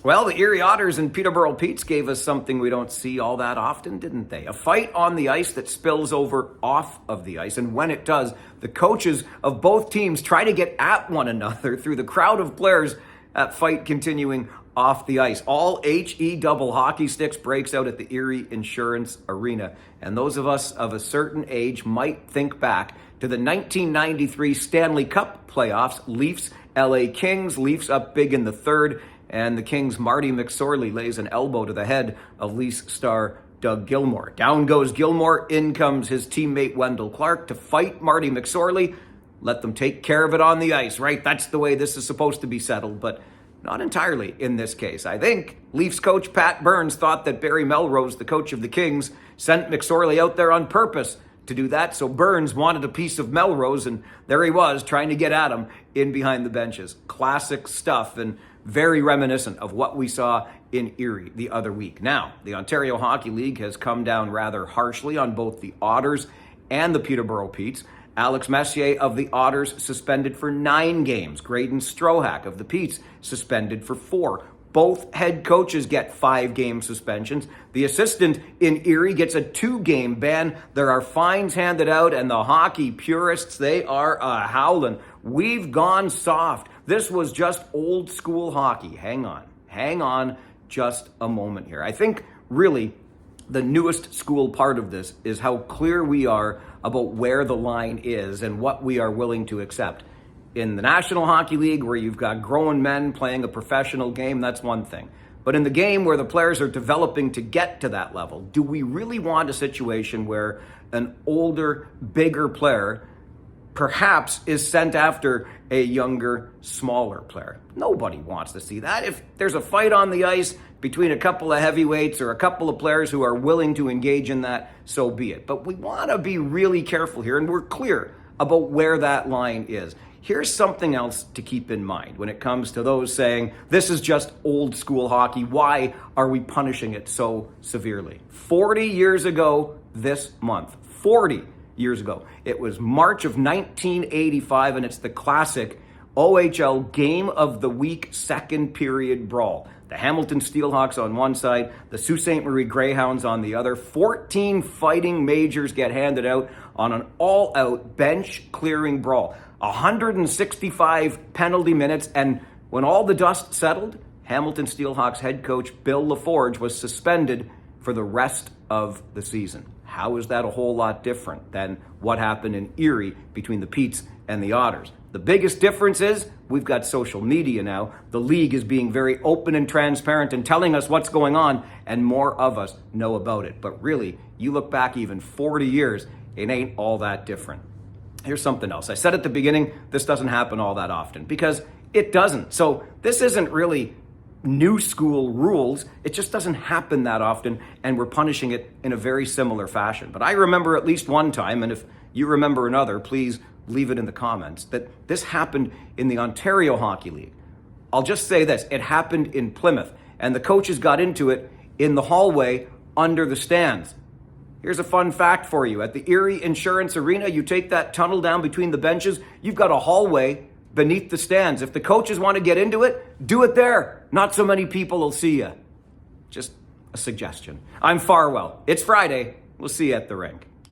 Well, the Erie Otters and Peterborough Petes gave us something we don't see all that often, didn't they? A fight on the ice that spills over off of the ice. And when it does, the coaches of both teams try to get at one another through the crowd of players. That fight continuing off the ice. All HE double hockey sticks breaks out at the Erie Insurance Arena. And those of us of a certain age might think back to the 1993 Stanley Cup playoffs. Leafs, LA Kings, Leafs up big in the third. And the Kings' Marty McSorley lays an elbow to the head of Leafs star Doug Gilmour. Down goes Gilmour, in comes his teammate Wendell Clark to fight Marty McSorley. Let them take care of it on the ice, right? That's the way this is supposed to be settled, but not entirely in this case. I think Leafs coach Pat Burns thought that Barry Melrose, the coach of the Kings, sent McSorley out there on purpose to do that. So Burns wanted a piece of Melrose, and there he was trying to get at him in behind the benches. Classic stuff, and very reminiscent of what we saw in Erie the other week. Now, the Ontario Hockey League has come down rather harshly on both the Otters and the Peterborough Petes. Alex Messier of the Otters suspended for 9 games. Graydon Strohack of the Petes suspended for 4. Both head coaches get 5-game suspensions. The assistant in Erie gets a 2-game ban. There are fines handed out, and the hockey purists, they are howling. We've gone soft. This was just old school hockey. Hang on just a moment here. I think really the newest school part of this is how clear we are about where the line is and what we are willing to accept. In the National Hockey League, where you've got grown men playing a professional game, that's one thing. But in the game where the players are developing to get to that level, do we really want a situation where an older, bigger player perhaps is sent after a younger, smaller player? Nobody wants to see that. If there's a fight on the ice between a couple of heavyweights or a couple of players who are willing to engage in that, so be it. But we want to be really careful here, and we're clear about where that line is. Here's something else to keep in mind when it comes to those saying, this is just old school hockey. Why are we punishing it so severely? 40 years ago this month, 40 years ago, it was March of 1985, and it's the classic OHL Game of the Week second period brawl. The Hamilton Steelhawks on one side, the Sault Ste. Marie Greyhounds on the other. 14 fighting majors get handed out on an all-out bench-clearing brawl. 165 penalty minutes, and when all the dust settled, Hamilton Steelhawks head coach Bill LaForge was suspended for the rest of the season. How is that a whole lot different than what happened in Erie between the Petes and the Otters? The biggest difference is we've got social media now. The league is being very open and transparent and telling us what's going on, and more of us know about it. But really, you look back even 40 years, it ain't all that different. Here's something else. I said at the beginning, this doesn't happen all that often, because it doesn't. So this isn't really new school rules. It just doesn't happen that often, and we're punishing it in a very similar fashion. But I remember at least one time, and if you remember another, please leave it in the comments, that this happened in the Ontario Hockey League. I'll just say this, it happened in Plymouth, and the coaches got into it in the hallway under the stands. Here's a fun fact for you. At the Erie Insurance Arena, you take that tunnel down between the benches, you've got a hallway beneath the stands. If the coaches want to get into it, do it there. Not so many people will see you. Just a suggestion. I'm Farwell. It's Friday. We'll see you at the rink.